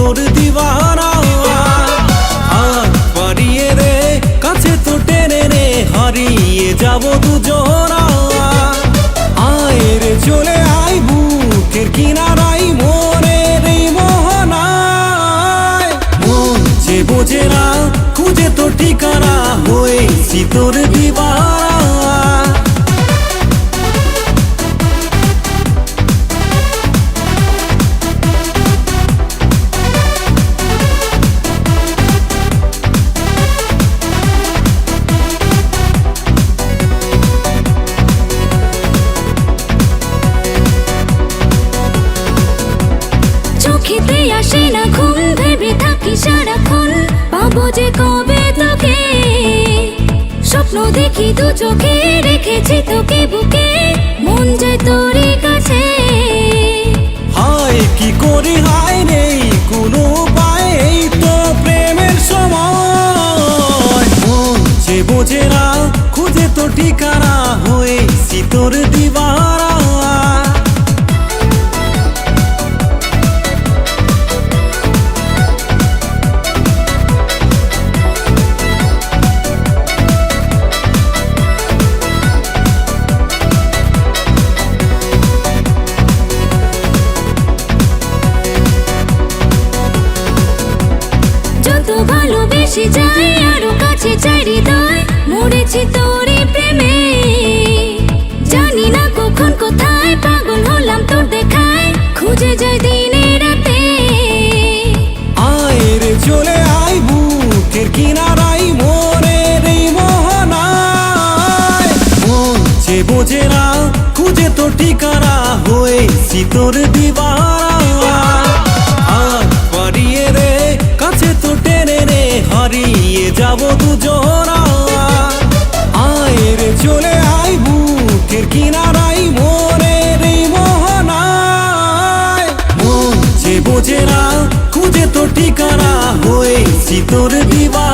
তোর দিওয়ানা। হাত বাড়িয়ে রে কাছে তো টেনে রে হারিয়ে যাব দুজনা। আয় রে চলে আয় বুকের কিনারাই মনের এই মোহনায়। মন যে বোঝে না খুঁজে তো ঠিকানা হয়েছি তোর দিওয়ানা। চোখেতে আসে না ঘুম, ভেবে থাকি সারাক্ষণ পাবো যে কবে তোকে। স্বপ্ন দেখি দু চোখে, রেখেছি তোকে বুকে, মন যায় তোরই কাছে। হায় কি করি হায় নেই কোনো উপায়, এই তো প্রেমের সময়। মন যে বোঝে না খুঁজে তো ঠিকানা হয়েছি তোর দিওয়ানা। যত ভালোবেসে যাই আরো কাছে চাই হৃদয়, মরেছি তোরই প্রেমে। জানি না কখন কোথায় পাগল হলাম তোর দেখায়, খুঁজে যাই দিনে রাতে। আয় রে চলে আয় বুকের কিনারাই মনের এই মোহনায়। মন যে বোঝে না খুঁজে তো ঠিকানা হয়েছি তোর দিওয়ানা। হাত বাড়িয়ে রে কাছে তো টেনে রে হারিয়ে যাব দুজনা। আয় রে চলে আয় বুকের কিনারাই মনের এই মোহনায়। মন যে বোঝে না খুঁজে তো ঠিকানা হয়েছি তোর দিওয়ানা।